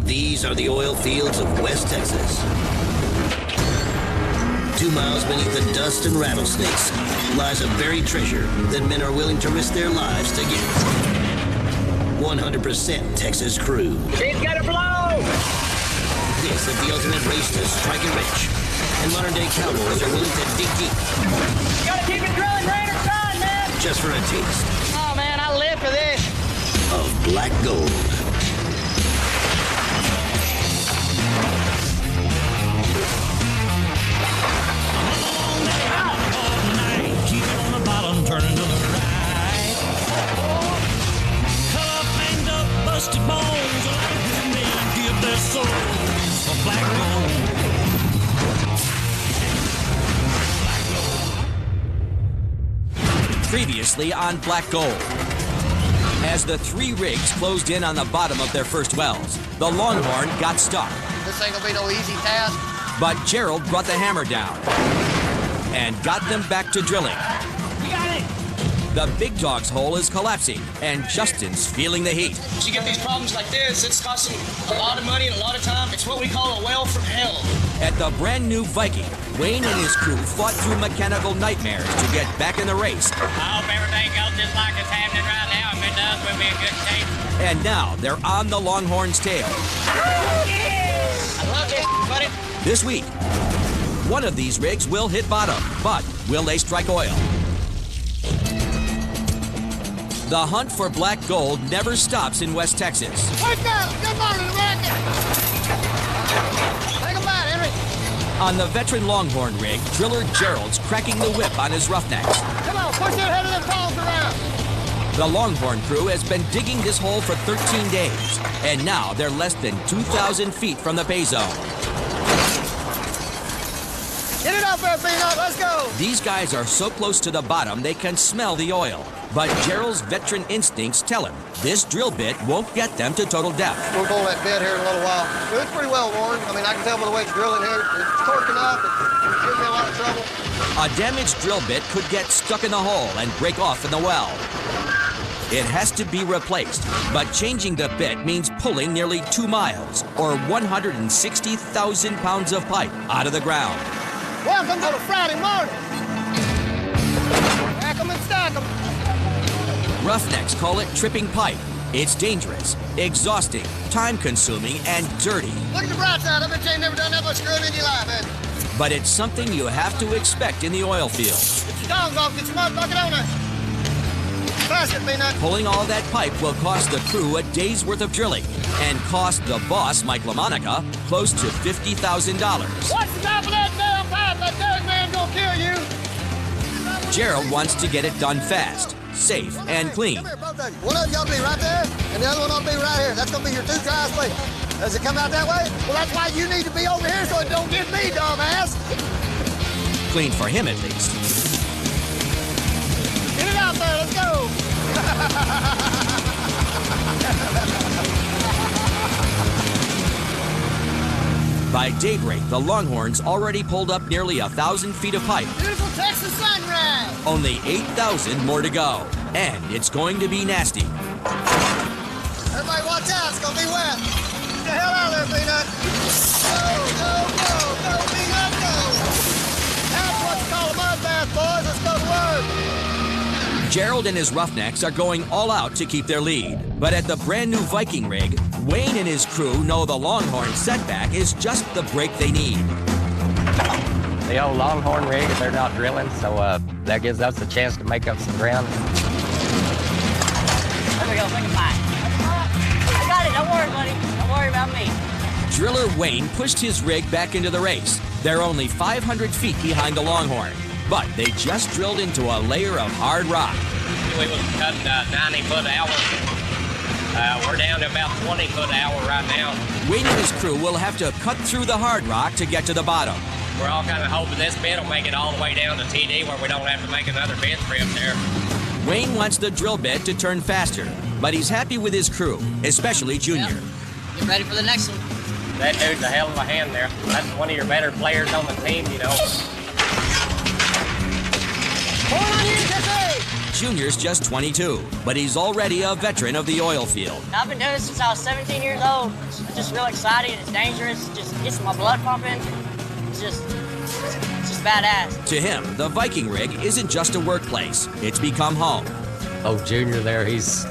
These are the oil fields of West Texas. 2 miles beneath the dust and rattlesnakes lies a buried treasure that men are willing to risk their lives to get. 100% Texas crew. She's gonna blow! This is the ultimate race to strike it rich. And modern-day cowboys are willing to dig deep. You gotta keep it drilling, rain or shine, man! Just for a taste. Oh, man, I live for this. Of black gold. Turning to the right. Cut up, hanged up, busted bones. Like good men give their souls for black gold. Previously on Black Gold. As the 3 rigs closed in on the bottom of their first wells, the Longhorn got stuck. This ain't gonna be no easy task. But Gerald brought the hammer down and got them back to drilling. The big dog's hole is collapsing, and Justin's feeling the heat. You get these problems like this, it's costing a lot of money and a lot of time. It's what we call a well from hell. At the brand new Viking, Wayne and his crew fought through mechanical nightmares to get back in the race. I hope everything goes just like it's happening right now. If it does, we'll be in good shape. And now they're on the Longhorn's tail. I love this, buddy. This week, one of these rigs will hit bottom, but will they strike oil? The hunt for black gold never stops in West Texas. Wake up! Good morning, America! Take a bite, Henry. On the veteran Longhorn rig, driller Gerald's cracking the whip on his roughnecks. Come on, push that head of them palms around. The Longhorn crew has been digging this hole for 13 days, and now they're less than 2,000 feet from the pay zone. Get it up there, Peanut. Let's go. These guys are so close to the bottom they can smell the oil. But Gerald's veteran instincts tell him this drill bit won't get them to total depth. We'll pull that bit here in a little while. It's pretty well worn. I mean, I can tell by the way it's drilling here. It's torquing up. It's giving me a lot of trouble. A damaged drill bit could get stuck in the hole and break off in the well. It has to be replaced, but changing the bit means pulling nearly 2 miles, or 160,000 pounds of pipe out of the ground. Welcome to the Friday morning. Rack 'em and stack 'em. Roughnecks call it tripping pipe. It's dangerous, exhausting, time-consuming, and dirty. Look at the bright side. I bet you ain't never done that much screwing in your life, man. But it's something you have to expect in the oil field. Get your dogs off. Get your mud bucket on there. Pass it, Peanut. Pulling all that pipe will cost the crew a day's worth of drilling and cost the boss, Mike LaMonica, close to $50,000. What's the top of that damn pipe? That third man gonna kill you. Gerald wants to get it done fast, safe, and clean. Come here, both of you. One of them ought to be right there, and the other one ought to be right here. That's gonna be your 2 dry spaces. Does it come out that way? Well, that's why you need to be over here so it don't get me, dumbass. Clean for him, at least. Get it out there. Let's go. By daybreak, the Longhorns already pulled up nearly 1,000 feet of pipe. Beautiful Texas sunrise. Only 8,000 more to go. And it's going to be nasty. Everybody watch out. It's gonna be wet. Get the hell out of there, Peanut. Go, go, go, go, Peanut, go. That's what you call a mud bath, boys. Let's go to work. Gerald and his roughnecks are going all out to keep their lead. But at the brand new Viking rig, Wayne and his crew know the Longhorn setback is just the break they need. The old Longhorn rig, they're not drilling, so that gives us a chance to make up some ground. There we go, take a bite. I got it, don't worry, buddy. Don't worry about me. Driller Wayne pushed his rig back into the race. They're only 500 feet behind the Longhorn, but they just drilled into a layer of hard rock. We was cutting 90 foot an hour. We're down to about 20 foot an hour right now. Wayne and his crew will have to cut through the hard rock to get to the bottom. We're all kind of hoping this bit will make it all the way down to TD where we don't have to make another bit trip there. Wayne wants the drill bit to turn faster, but he's happy with his crew, especially Junior. Yep. Get ready for the next one. That dude's a hell of a hand there. That's one of your better players on the team, you know. Junior's just 22, but he's already a veteran of the oil field. I've been doing this since I was 17 years old. It's just real exciting. It's dangerous. It just gets my blood pumping. It's just badass. To him, the Viking rig isn't just a workplace. It's become home. Oh, Junior there, he's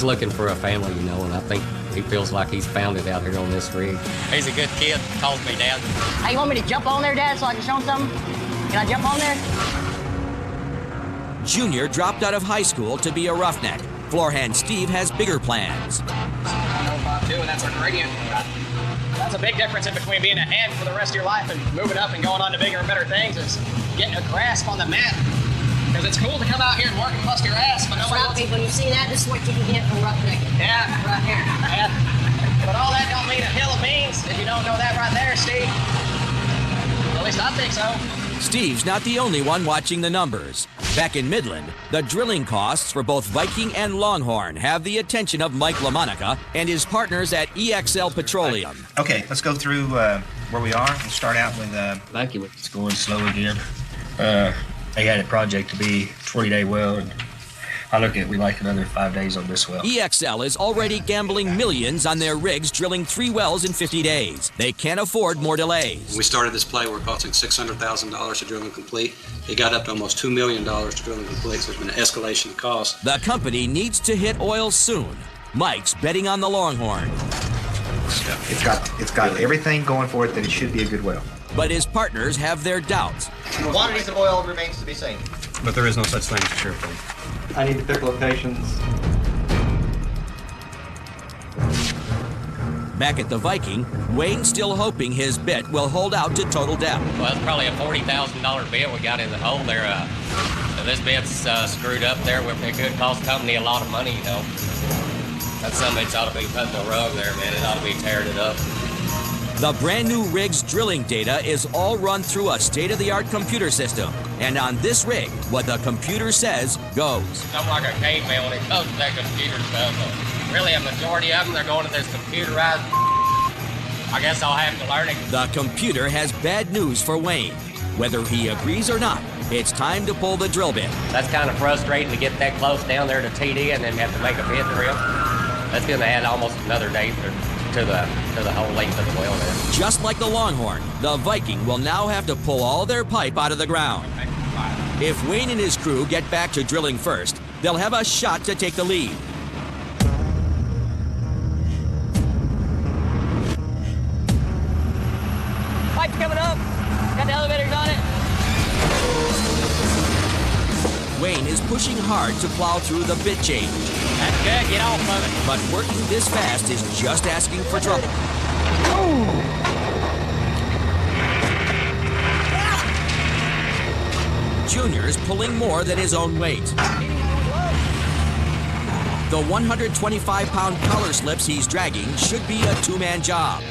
looking for a family, you know, and I think he feels like he's found it out here on this rig. He's a good kid, calls me Dad. Hey, you want me to jump on there, Dad, so I can show him something? Can I jump on there? Junior dropped out of high school to be a roughneck. Floorhand Steve has bigger plans. 105.2, and that's our gradient. That's a big difference in between being a hand for the rest of your life and moving up and going on to bigger and better things is getting a grasp on the mat. Because it's cool to come out here and work and bust your ass, but nobody wants to. When you see that, this is what you can get from roughnecking. Yeah. Right here. Yeah. But all that don't mean a hill of beans if you don't know that right there, Steve. At least I think so. Steve's not the only one watching the numbers. Back in Midland, the drilling costs for both Viking and Longhorn have the attention of Mike LaMonica and his partners at EXL Petroleum. Okay, let's go through where we are. We'll start out with Viking. It's going slow again. They had a project to be 20-day well, and I look at we like another 5 days on this well. EXL is already gambling millions on their rigs drilling 3 wells in 50 days. They can't afford more delays. When we started this play, we're costing $600,000 to drill and complete. It got up to almost $2 million to drill and complete, so there's been an escalation in cost. The company needs to hit oil soon. Mike's betting on the Longhorn. It's got everything going for it that it should be a good well. But his partners have their doubts. Quantities of oil remains to be seen. But there is no such thing as a sure thing. I need to pick locations. Back at the Viking, Wayne's still hoping his bit will hold out to total depth. Well, it's probably a $40,000 bit we got in the hole there. This bit's screwed up there. It could cost the company a lot of money, you know. That's something that's ought to be put in the rug there, man. It ought to be tearing it up. The brand new rig's drilling data is all run through a state-of-the-art computer system. And on this rig, what the computer says goes. I'm like a caveman when it comes to that computer stuff. Really, a majority of them, they're going to this computerized. I guess I'll have to learn it. The computer has bad news for Wayne. Whether he agrees or not, it's time to pull the drill bit. That's kind of frustrating to get that close down there to TD and then have to make a bit drill. That's going to add almost another day to the whole length of the well there. Just like the Longhorn, the Viking will now have to pull all their pipe out of the ground. If Wayne and his crew get back to drilling first, they'll have a shot to take the lead. Pipe's coming up. Got the elevators on it. Wayne is pushing hard to plow through the bit change. That's good. Get off of it. But working this fast is just asking for trouble. Junior's pulling more than his own weight. The 125-pound collar slips he's dragging should be a two-man job.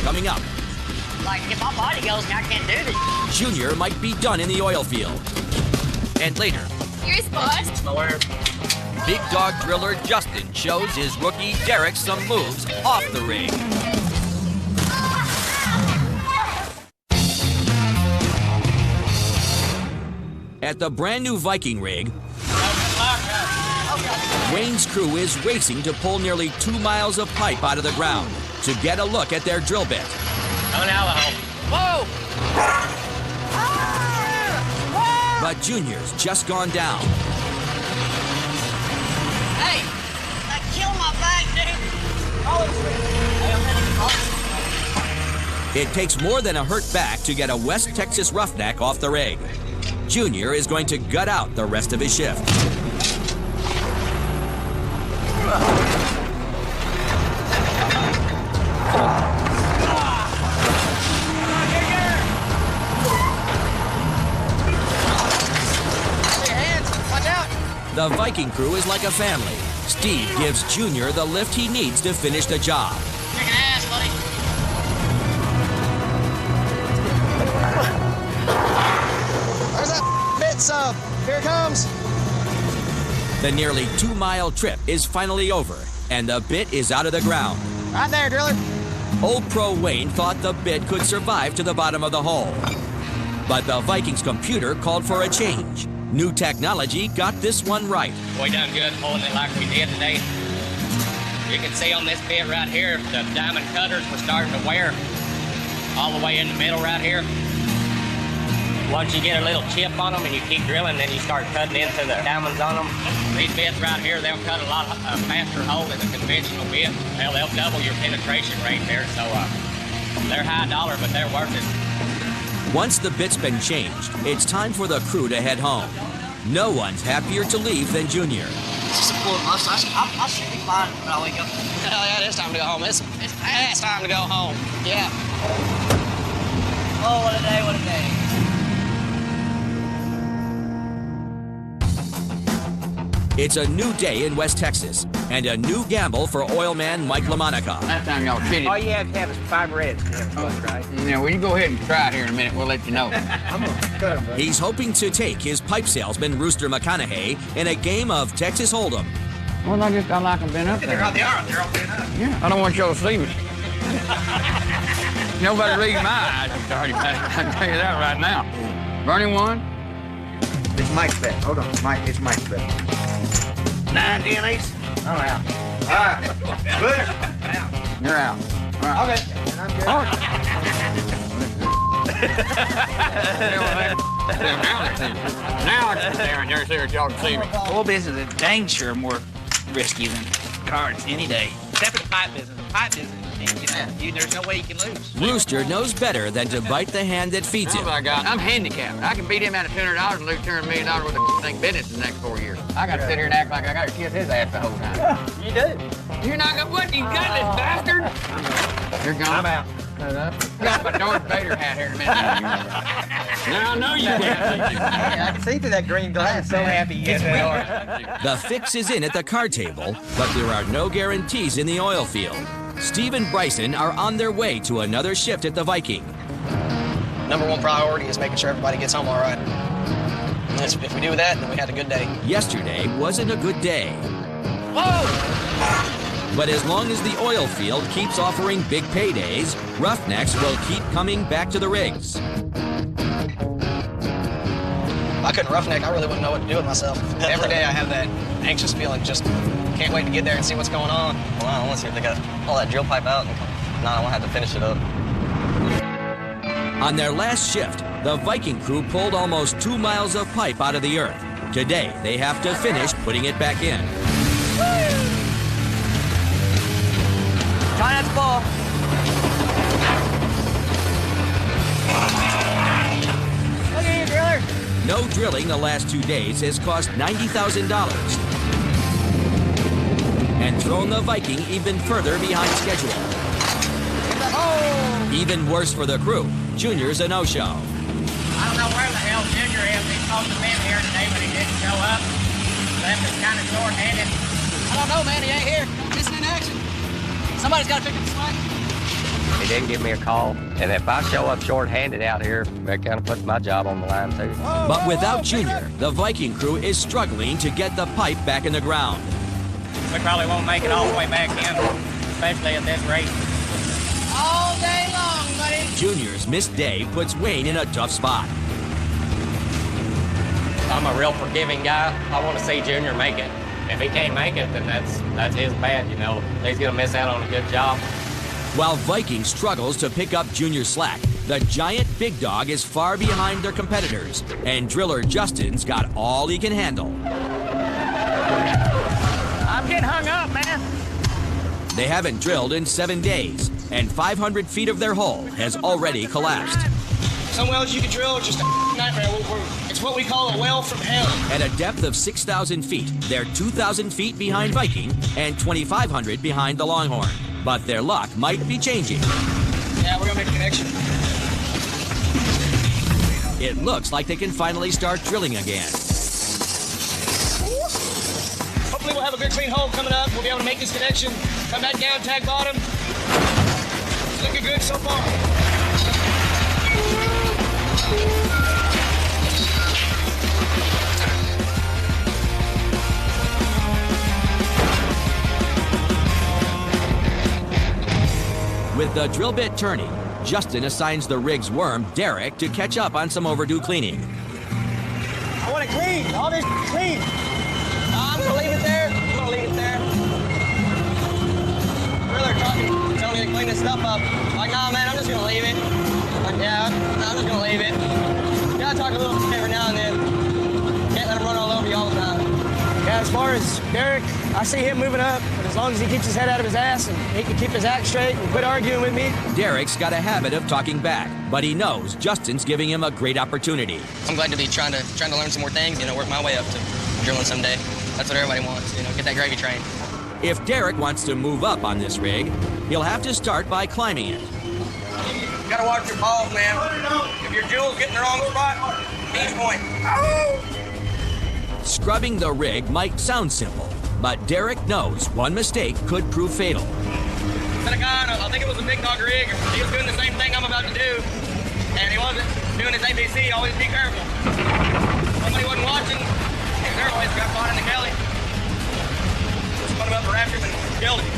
Coming up. Like, if my body goes, I can't do this. Junior might be done in the oil field. And later. Here's boss. Big dog driller Justin shows his rookie Derek some moves off the rig. At the brand new Viking rig, Wayne's crew is racing to pull nearly 2 miles of pipe out of the ground to get a look at their drill bit. Coming out of the hole. Whoa! But Junior's just gone down. Hey, that killed my back, dude. It takes more than a hurt back to get a West Texas roughneck off the rig. Junior is going to gut out the rest of his shift. The Viking crew is like a family. Steve gives Junior the lift he needs to finish the job. Kicking ass, buddy. There's that bit sub. Here it comes. The nearly 2-mile trip is finally over, and the bit is out of the ground. Right there, driller. Old Pro Wayne thought the bit could survive to the bottom of the hole. But the Vikings computer called for a change. New technology got this one right. We done good pulling it like we did today. You can see on this bit right here, the diamond cutters were starting to wear all the way in the middle right here. Once you get a little chip on them and you keep drilling, then you start cutting into the diamonds on them. These bits right here, they'll cut a lot faster hole than a conventional bit. Hell, they'll double your penetration rate there, so they're high dollar, but they're worth it. Once the bit's been changed, it's time for the crew to head home. No one's happier to leave than Junior. It's a poor mustache. I should be fine when I wake up. Hell yeah, it's time to go home. It's past time to go home. Yeah. Oh, what a day, what a day. It's a new day in West Texas and a new gamble for oilman Mike LaMonica. Last time y'all finished. All you have to have is 5 reds. Right? You know, well, you go ahead and try it here in a minute. We'll let you know. I'm gonna cut them, He's hoping to take his pipe salesman Rooster McConaughey in a game of Texas Hold'em. Well, I like them been up there. They're all been up. Yeah, I don't want y'all to see me. Nobody reads my eyes. I can tell you that right now. Burning one. It's Mike's bet. Hold on, Mike. It's Mike's bet. 9 DNAs. I'm out. All right. Good. You're out. All right. Okay. And I'm good. Now I can stand there and see if y'all can see me. Oil business is dang sure more risky than cards any day. Except for the pipe business. The pipe business, there's no way you can lose. Rooster knows better than to bite the hand that feeds him. I'm handicapped. I can beat him out of $200 and lose $200 million worth of thing business in the next 4 years. I got to sit here and act like I got to kiss his ass the whole time. You do. You're not gonna what? You got this bastard? You're gone. I'm out. Got my Darth Vader hat here in a minute. Now I know you will. Yeah, I can see through that green glass. So happy you are. The fix is in at the card table, but there are no guarantees in the oil field. Steve and Bryson are on their way to another shift at the Viking. Number one priority is making sure everybody gets home all right. If we do that, then we had a good day. Yesterday wasn't a good day. Whoa! But as long as the oil field keeps offering big paydays, roughnecks will keep coming back to the rigs. If I couldn't roughneck, I really wouldn't know what to do with myself. Every day I have that anxious feeling, just can't wait to get there and see what's going on. Well, I want to see if they got all that drill pipe out. No, I won't have to finish it up. On their last shift, the Viking crew pulled almost 2 miles of pipe out of the earth. Today, they have to finish putting it back in. Try not to fall. Look at you, driller. No drilling the last 2 days has cost $90,000 and thrown the Viking even further behind schedule. Even worse for the crew, Junior's a no-show. I don't know where the hell Junior is. He's supposed to be here today, but he didn't show up. Left us kind of short-handed. I don't know, man. He ain't here. Missing in action. Somebody's got to pick up the slack. He didn't give me a call, and if I show up short-handed out here, that kind of puts my job on the line too. But without Junior, the Viking crew is struggling to get the pipe back in the ground. We probably won't make it all the way back in, especially at this rate. All day long, buddy. Junior's missed day puts Wayne in a tough spot. I'm a real forgiving guy. I want to see Junior make it. If he can't make it, then that's his bad, you know. He's going to miss out on a good job. While Viking struggles to pick up Junior's slack, the giant big dog is far behind their competitors, and driller Justin's got all he can handle. I'm getting hung up, man. They haven't drilled in 7 days, and 500 feet of their hole has already collapsed. Some wells you can drill are just a nightmare. It's what we call a well from hell. At a depth of 6,000 feet, they're 2,000 feet behind Viking and 2,500 behind the Longhorn. But their luck might be changing. Yeah, we're gonna make a connection. It looks like they can finally start drilling again. Hopefully we'll have a good clean hole coming up. We'll be able to make this connection. Come back down, tag bottom. It's looking good so far. With the drill bit turning, Justin assigns the rig's worm, Derek, to catch up on some overdue cleaning. I want it clean. All this clean. I'm gonna leave it there. I'm gonna leave it there. They're talking, telling me to clean this stuff up. Like, nah, man, I'm just gonna leave it. Like, yeah, I'm just gonna leave it. You gotta talk a little bit every now and then. Can't let him run all over you all the time. Yeah, as far as Derek, I see him moving up, but as long as he keeps his head out of his ass and he can keep his act straight and quit arguing with me. Derek's got a habit of talking back, but he knows Justin's giving him a great opportunity. I'm glad to be trying to learn some more things, work my way up to drilling someday. That's what everybody wants, get that gravy train. If Derek wants to move up on this rig, he'll have to start by climbing it. You gotta watch your balls, man. If your jewel's getting the wrong spot, each point. Scrubbing the rig might sound simple, but Derek knows one mistake could prove fatal. Met a guy, I think it was a big dog rig. He was doing the same thing I'm about to do, and he wasn't doing his ABC. Always be careful. Somebody wasn't watching. Their always got caught in the Kelly. Just put him up for after him and killed him.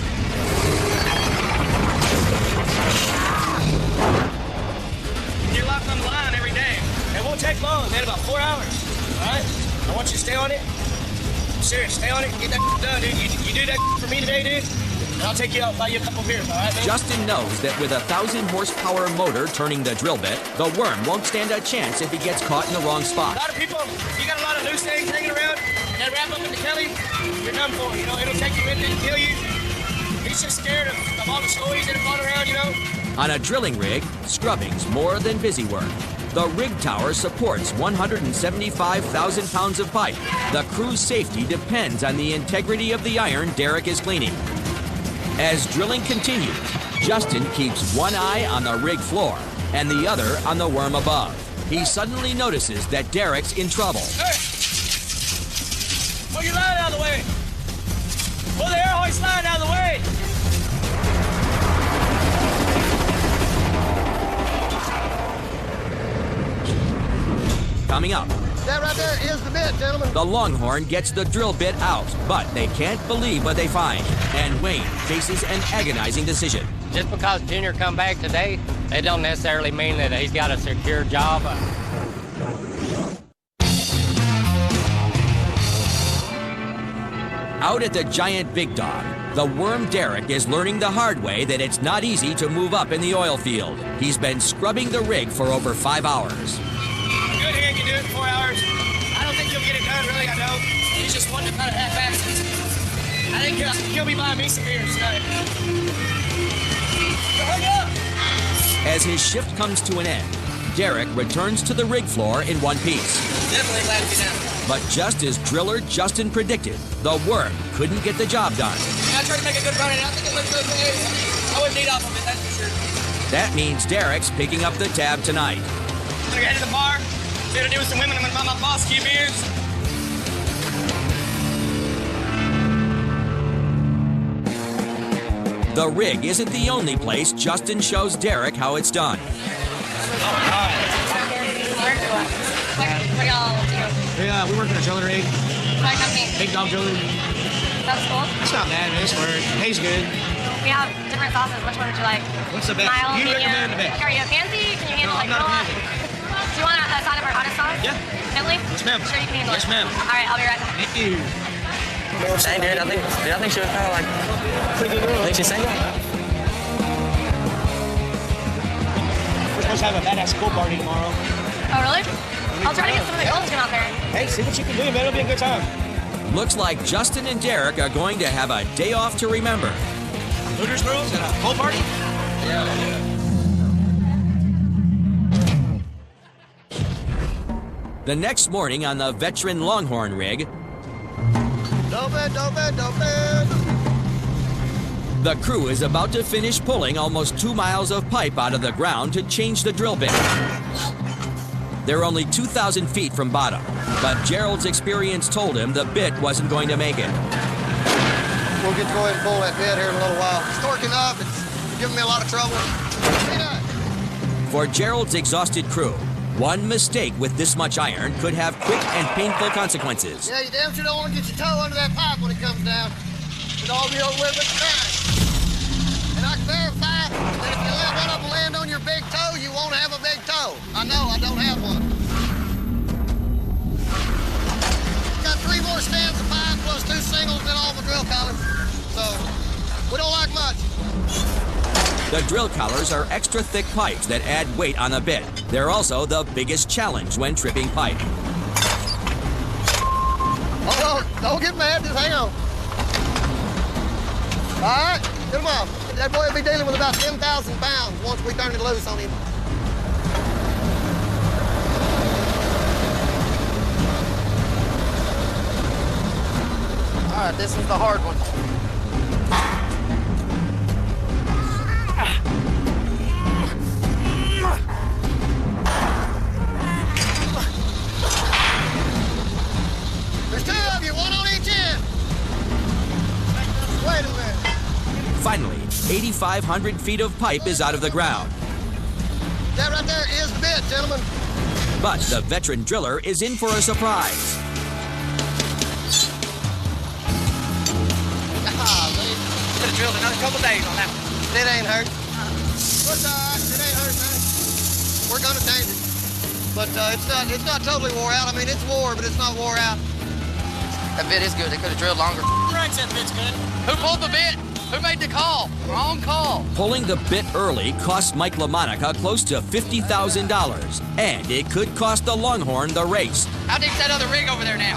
You lock on the line every day. It won't take long, man, about 4 hours. All right? I want you to stay on it. I'm serious, stay on it and get that done, dude. You do that for me today, dude, and I'll take you out and buy you a couple beers, all right, man? Justin knows that with a 1,000-horsepower motor turning the drill bit, the worm won't stand a chance if he gets caught in the wrong spot. A lot of people, you got a lot of loose things hanging around, and that wrap up in the Kelly, you're done for, It'll take you in and kill you. He's just scared of all the stories that are going around, On a drilling rig, scrubbing's more than busy work. The rig tower supports 175,000 pounds of pipe. The crew's safety depends on the integrity of the iron Derek is cleaning. As drilling continues, Justin keeps one eye on the rig floor and the other on the worm above. He suddenly notices that Derek's in trouble. Hey! Pull your line out of the way! Pull the air hoist line out of the way! Coming up, That right there is the bit, gentlemen. the Longhorn gets the drill bit out, but they can't believe what they find. And Wayne faces an agonizing decision. Just because Junior come back today, it don't necessarily mean that he's got a secure job. Out at the giant Big Dog, the worm Derek is learning the hard way that it's not easy to move up in the oil field. He's been scrubbing the rig for over 5 hours. Good hand, you do it in 4 hours. I don't think you'll get it done, really, I know. He's just wanting to kind of half-ass it. I think he'll be buying me some beers tonight. Hurry up! As his shift comes to an end, Derek returns to the rig floor in one piece. Definitely glad to be down. But just as driller Justin predicted, the worm couldn't get the job done. I tried to make a good run, and I think it looked okay. I wouldn't eat off of it, that's for sure. That means Derek's picking up the tab tonight. I'm gonna head to the bar, see what to do with some women. I'm gonna buy my boss a few beers. The rig isn't the only place Justin shows Derek how it's done. Yeah, we work in a drilling rig. My company. Big Dog Drilling. That's cool. It's not bad, man. It's work. Pays good. We have different sauces. Which one would you like? What's the best? Mild, You medium. recommend the best. Are you a fancy? Can you handle No, I'm not a fancy. Do you want a side of our hottest sauce? Yeah. Finley? Yes, ma'am. Sure you can handle Yes, it. ma'am. All right, I'll be right back. Thank you. Dang, dude, I think she was kind of like pretty good girl. Think she's single? We're supposed to have a badass pool party tomorrow. Oh, really? I'll try to get some of the girls to come out there. Hey, see what you can do, man. It'll be a good time. Looks like Justin and Derek are going to have a day off to remember. Hooters girls and a pool party? The next morning on the veteran Longhorn rig, the crew is about to finish pulling almost 2 miles of pipe out of the ground to change the drill bit. They're only 2,000 feet from bottom, but Gerald's experience told him the bit wasn't going to make it. We'll get to go ahead and pull that bit here in a little while. It's torquing up. It's giving me a lot of trouble. For Gerald's exhausted crew, one mistake with this much iron could have quick and painful consequences. Yeah, you damn sure don't want to get your toe under that pipe when it comes down. It'll all be over with tonight. And I can verify that if you run up and land on your big toe, you won't have a big toe. I know, I don't have one. Got 3 more stands of pipe plus 2 singles and all the drill collars. So, we don't like much. The drill collars are extra thick pipes that add weight on the bit. They're also the biggest challenge when tripping pipe. Hold on, don't get mad, just hang on. All right, get him off. That boy will be dealing with about 10,000 pounds once we turn it loose on him. All right, this is the hard one. There's 2 of you, 1 on each end. Wait a minute. Finally, 8,500 feet of pipe is out of the ground. That right there is the bit, gentlemen. But the veteran driller is in for a surprise. Could have drilled another couple days on that one. It ain't hurt. But it ain't hurt, man. We're gonna change it. But it's not totally wore out. I mean, it's wore, but it's not wore out. That bit is good. They could have drilled longer. Right, that bit's good. Who pulled the bit? Who made the call? Wrong call. Pulling the bit early cost Mike LaMonica close to $50,000, and it could cost the Longhorn the race. How deep's that other rig over there now?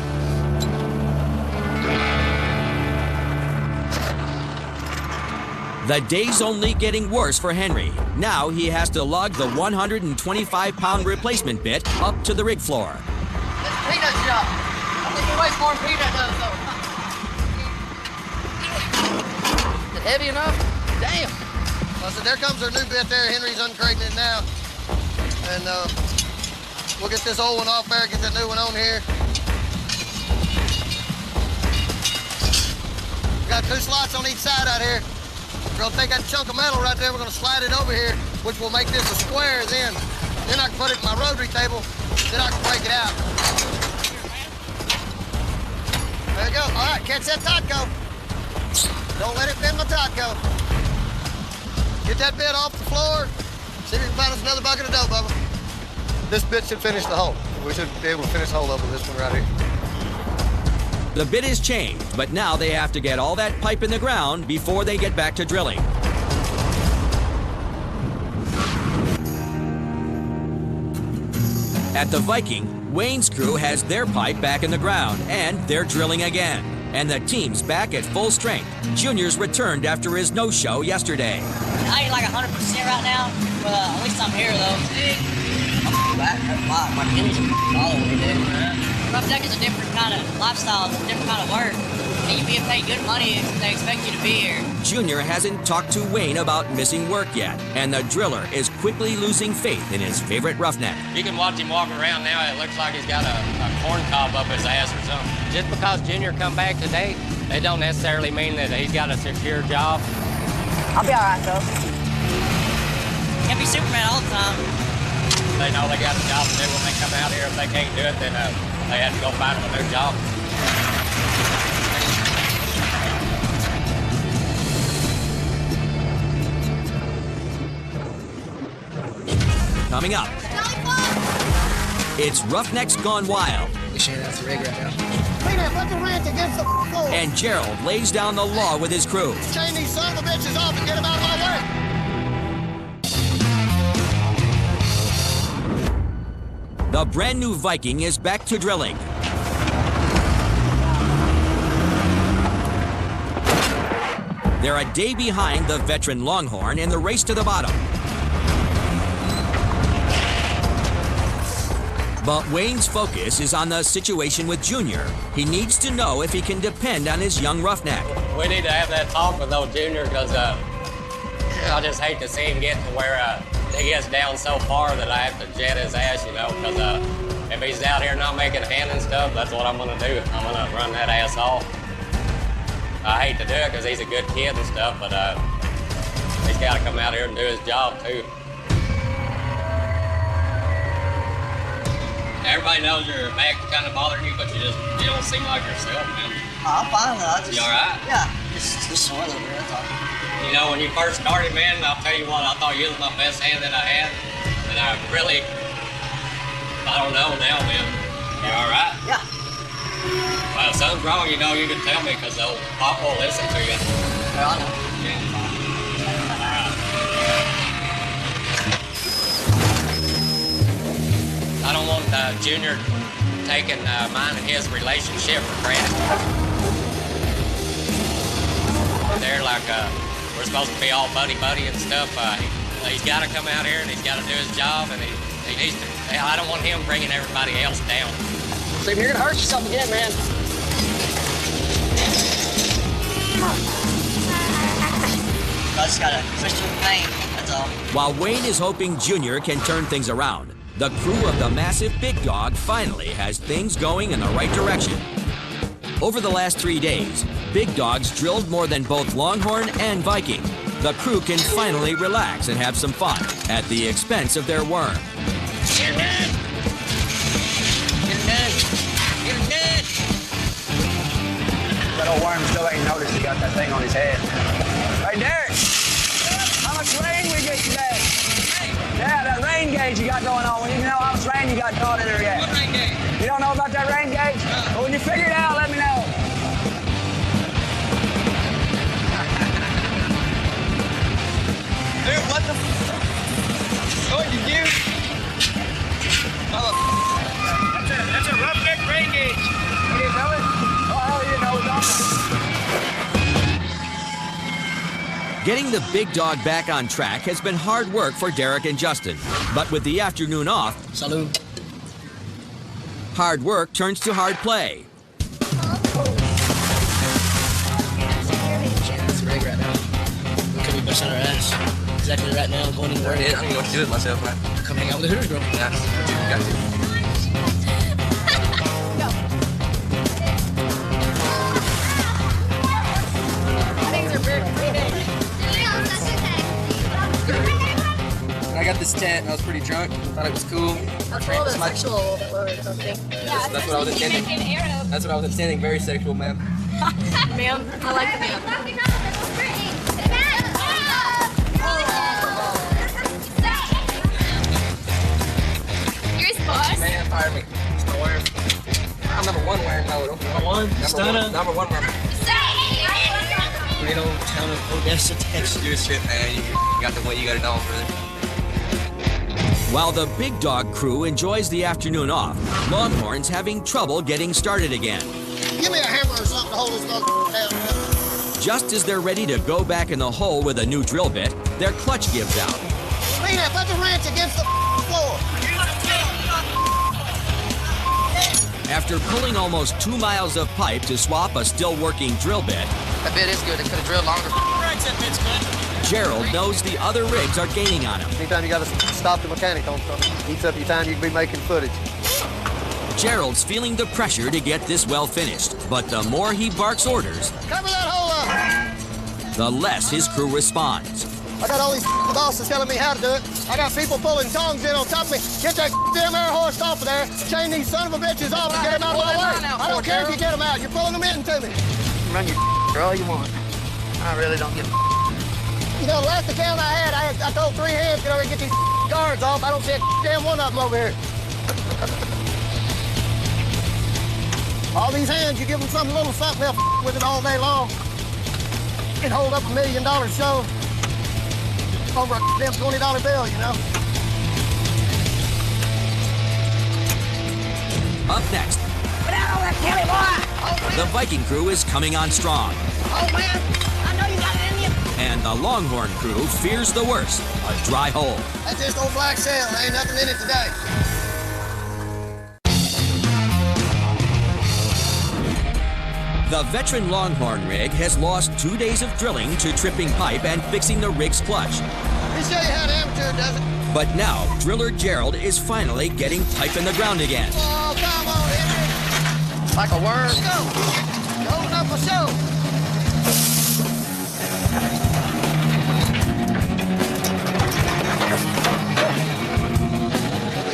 The day's only getting worse for Henry. Now he has to lug the 125-pound replacement bit up to the rig floor. It's peanut shop. I think he weighs more than peanut does, though. Is it heavy enough? Damn. Well, so there comes our new bit there. Henry's uncrating it now. And we'll get this old one off there, get that new one on here. Got 2 slots on each side out here. We're gonna take that chunk of metal right there, we're gonna slide it over here, which will make this a square then. Then I can put it in my rotary table, then I can break it out. There you go. All right, catch that Totco. Don't let it bend my Totco. Get that bit off the floor. See if we can find us another bucket of dough, Bubba. This bit should finish the hole. We should be able to finish the hole up with this one right here. The bit is changed, but now they have to get all that pipe in the ground before they get back to drilling. At the Viking, Wayne's crew has their pipe back in the ground, and they're drilling again. And the team's back at full strength. Junior's returned after his no-show yesterday. I ain't like 100% right now, but at least I'm here, though. My back hurt a lot. My knees are all over me, dude. Roughneck is a different kind of lifestyle. It's a different kind of work. And you being paid good money, they expect you to be here. Junior hasn't talked to Wayne about missing work yet, and the driller is quickly losing faith in his favorite roughneck. You can watch him walking around now. It looks like he's got a corn cob up his ass or something. Just because Junior come back today, it don't necessarily mean that he's got a secure job. I'll be all right, though. Can't be Superman all the time. They know they got a job to do when they come out here. If they can't do it, then they have to go find them a new job. Coming up, it's Roughnecks Gone Wild. We should have the rig right now. Peanut, put the wrench against the floor. And Gerald lays down the law with his crew. Chain these son of a bitches off and get them out of my way. The brand new Viking is back to drilling. They're a day behind the veteran Longhorn in the race to the bottom. But Wayne's focus is on the situation with Junior. He needs to know if he can depend on his young roughneck. We need to have that talk with old Junior because I just hate to see him get to where he gets down so far that I have to jet his ass, you know, because if he's out here not making hand and stuff, that's what I'm going to do. I'm going to run that ass off. I hate to do it because he's a good kid and stuff, but he's got to come out here and do his job, too. Everybody knows your back kind of bothering you, but you don't seem like yourself, man. I'm fine, though. You all right? Yeah, just sore a little bit, that's all. You know, when you first started, man, I'll tell you what, I thought you was my best hand that I had. And I really, I don't know now, man. You all right? Yeah. Well, if something's wrong, you know, you can tell me, because the old Pop will listen to you. Well, I know. I don't want Junior taking mine and his relationship for granted. They're like, we're supposed to be all buddy-buddy and stuff. He's got to come out here and he's got to do his job, and he needs to. I don't want him bringing everybody else down. So if you're gonna hurt yourself again, man. I just gotta switch to the pain, that's all. While Wayne is hoping Junior can turn things around, the crew of the massive Big Dog finally has things going in the right direction. Over the last 3 days, Big Dog's drilled more than both Longhorn and Viking. The crew can finally relax and have some fun at the expense of their worm. Get it done. Get it done. That old worm still ain't noticed he got that thing on his head. Hey, Derek, how much rain we get today? Yeah, that rain gauge you got going on. We need to know how much rain you got caught in there yet. What rain gauge? You don't know about that rain gauge? Well, when you figure it out, let me know. Dude, what the what did you do? That's a roughneck rain gauge. You didn't know it? Oh, you know it's awesome. Getting the Big Dog back on track has been hard work for Derek and Justin. But with the afternoon off, Salute. hard work turns to hard play. It's rig right now. We could be busting our ass. Exactly right now, going anywhere. I don't know what to do with myself, man. Come hang out with the Hooters, bro. Yeah, got to. I got this tent and I was pretty drunk. Thought it was cool. That's a little bit sexual, a little bit lower, don't you think? That's what I was intending. That's what I was intending. Very sexual, ma'am. Ma'am, I like the ma'am. You're boss. Man, fire me. It's my worm. I'm number one worm, no. Number one? Stunner? Number one worm. Great old town of Odessa, Texas. Good shit, man. You got the way you got it on, brother. While the Big Dog crew enjoys the afternoon off, Longhorn's having trouble getting started again. Give me a hammer or something to hold this motherfucker down. Just as they're ready to go back in the hole with a new drill bit, their clutch gives out. Lena, put the wrench against the floor. After pulling almost 2 miles of pipe to swap a still working drill bit, That bit is good. It could have drilled longer. That bit's good. Gerald knows the other rigs are gaining on him. Anytime you got to stop the mechanic on something, eats up your time, you can be making footage. Gerald's feeling the pressure to get this well finished, but the more he barks orders, Cover that hole up. the less his crew responds. I got all these bosses telling me how to do it. I got people pulling tongs in on top of me. Get that damn air horse off of there. Chain these son of a bitches off and get them out of my way. I don't care if you get them out. You're pulling them into me. Run your all you want. I really don't give a You know, the last account I had, I told 3 hands, get over and get these guards off. I don't see a damn one of them over here. All these hands, you give them some little something, they'll with it all day long. Can hold up $1 million show over a damn $20 bill, you know. Up next, Get out of that Kelly boy! the Viking crew is coming on strong, Oh, man, I know you got it in you. and the Longhorn crew fears the worst, a dry hole. That's just old black sail. There ain't nothing in it today. The veteran Longhorn rig has lost 2 days of drilling to tripping pipe and fixing the rig's clutch. Let me show you how the amateur does it. But now, driller Gerald is finally getting pipe in the ground again. Oh, come on, Henry. like a worm. Let's go. Open up a show.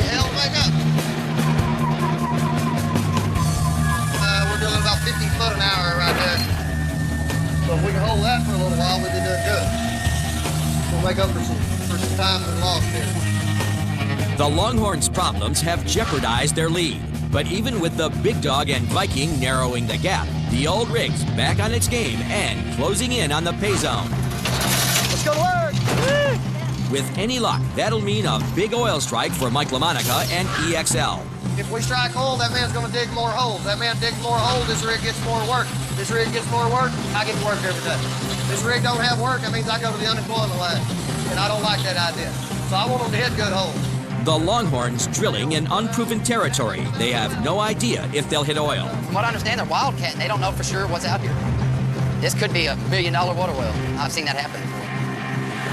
Hell, back up. We're doing about 50 foot an hour right there. So if we can hold that for a little while, we'll be doing good. We'll make up for some time we lost here. The Longhorns' problems have jeopardized their lead. But even with the big dog and Viking narrowing the gap, the old rig's back on its game and closing in on the pay zone. Let's go to work! With any luck, that'll mean a big oil strike for Mike LaMonica and EXL. If we strike oil, that man's gonna dig more holes. That man digs more holes, this rig gets more work. This rig gets more work, I get work every day. This rig don't have work, that means I go to the unemployment line. And I don't like that idea. So I want them to hit good holes. The Longhorns drilling in unproven territory. They have no idea if they'll hit oil. From what I understand, they're wildcatting. They don't know for sure what's out here. This could be $1 billion water well. I've seen that happen before.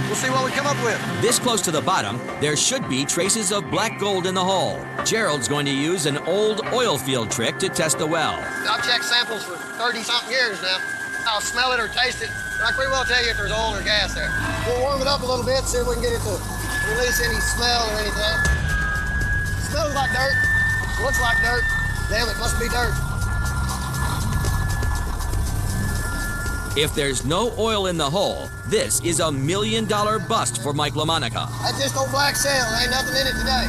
We'll see what we come up with. This close to the bottom, there should be traces of black gold in the hole. Gerald's going to use an old oil field trick to test the well. I've checked samples for 30-something years now. I'll smell it or taste it, and I pretty well tell you if there's oil or gas there. We'll warm it up a little bit, see if we can get it to release any smell or anything. Smells like dirt. Looks like dirt. Damn, it must be dirt. If there's no oil in the hole, this is a $1 million bust for Mike LaMonica. That's just old black sail. There ain't nothing in it today.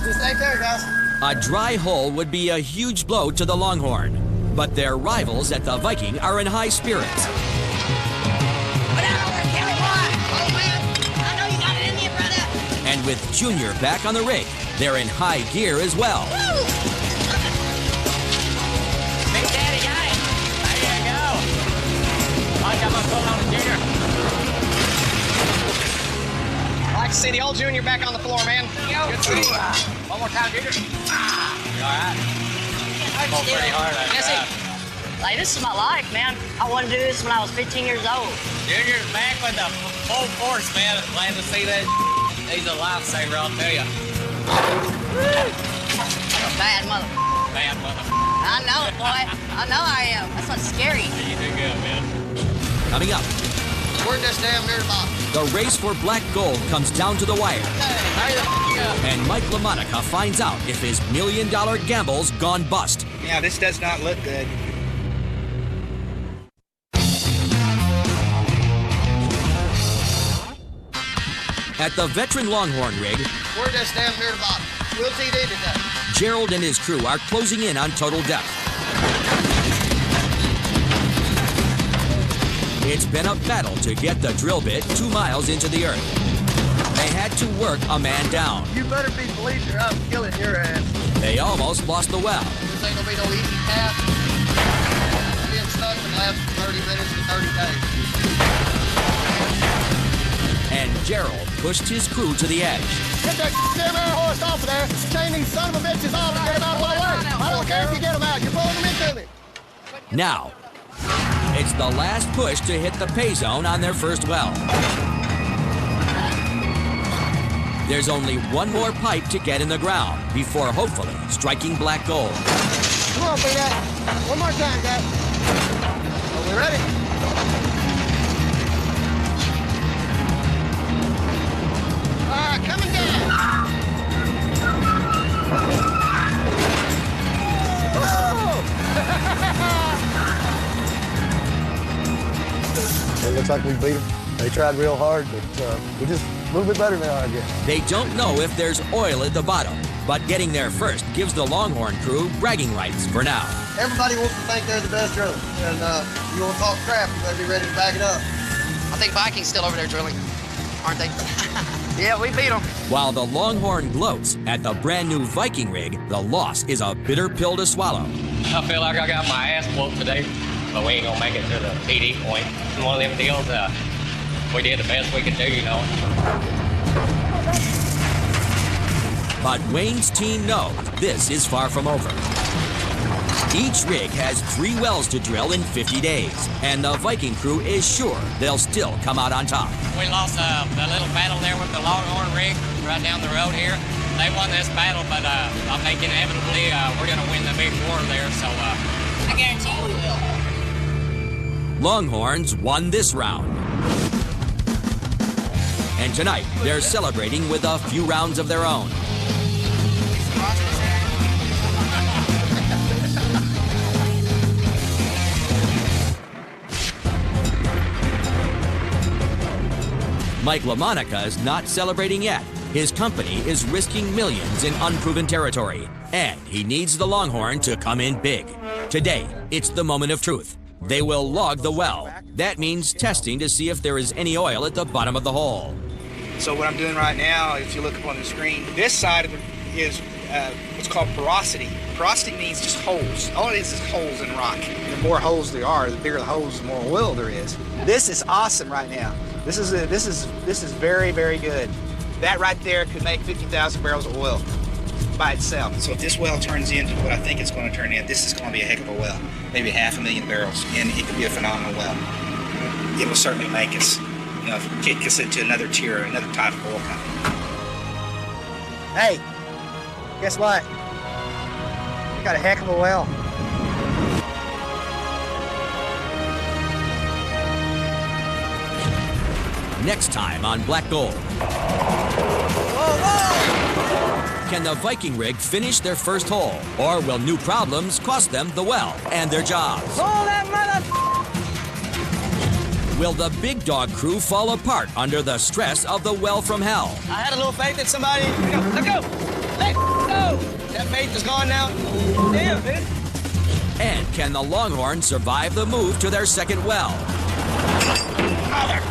Just ain't there, guys. A dry hole would be a huge blow to the Longhorn. But their rivals at the Viking are in high spirits. And with Junior back on the rig, they're in high gear as well. Big Daddy guy. There you go. I got my foot on the Junior. I like to see the old Junior back on the floor, man. Good to see you. One more time, Junior. You all right? Pulled pretty hard on that. Like, this is my life, man. I wanted to do this when I was 15 years old. Junior's back with the full force, man. Glad to see that. He's a lifesaver, I'll tell you. Bad mother. Bad mother. I know it, boy. I know I am. That's what's scary. You do good, man. Coming up, We're just damn near the bottom. the race for black gold comes down to the wire. And Mike LaMonica finds out if his $1 million gamble's gone bust. Yeah, this does not look good. At the veteran Longhorn rig, We're just damn near the bottom. We'll TD today. Gerald and his crew are closing in on total depth. It's been a battle to get the drill bit 2 miles into the earth. They had to work a man down. You better be believed or I'm killing your ass. They almost lost the well. This ain't gonna be no easy task. Being stuck can last 30 minutes to 30 days. And Gerald pushed his crew to the edge. Get that damn air horse off of there. Chain these son of a bitches off and get them out of my way. I don't care if you get them out. You're pulling them into me. Now, it's the last push to hit the pay zone on their first well. There's only one more pipe to get in the ground before hopefully striking black gold. Come on, B-Dad. One more time, guys. Are we ready? All right, coming down. It looks like we beat them. They tried real hard, but we just a little bit better now, I guess. They don't know if there's oil at the bottom, but getting there first gives the Longhorn crew bragging rights for now. Everybody wants to think they're the best driller, and you want to talk crap, you better be ready to back it up. I think Viking's still over there drilling, aren't they? Yeah, we beat them. While the Longhorn gloats at the brand new Viking rig, the loss is a bitter pill to swallow. I feel like I got my ass whooped today, but we ain't gonna make it to the TD point. It's one of them deals, we did the best we could do, you know. But Wayne's team knows this is far from over. Each rig has 3 wells to drill in 50 days, and the Viking crew is sure they'll still come out on top. We lost the little battle there with the Longhorn rig right down the road here. They won this battle, but I think inevitably we're gonna win the big war there, so I guarantee you we will. Longhorns won this round. And tonight, they're celebrating with a few rounds of their own. Mike LaMonica is not celebrating yet. His company is risking millions in unproven territory, and he needs the Longhorn to come in big. Today, it's the moment of truth. They will log the well. That means testing to see if there is any oil at the bottom of the hole. So what I'm doing right now, if you look up on the screen, this side of it is what's called porosity. Porosity means just holes. All it is holes in rock. The more holes there are, the bigger the holes, the more oil there is. This is awesome right now. This is very, very good. That right there could make 50,000 barrels of oil by itself. So if this well turns into what I think it's going to turn in, this is going to be a heck of a well. Maybe 500,000 barrels, and it could be a phenomenal well. It will certainly make us, kick us into another tier, another type of oil company. Hey, guess what? We got a heck of a well. Next time on Black Gold. Can the Viking rig finish their first hole? Or will new problems cost them the well and their jobs? Pull that mother... Will the big dog crew fall apart under the stress of the well from hell? I had a little faith that somebody... Let go! Let go! That faith is gone now. Damn, man. And can the Longhorn survive the move to their second well? Mother...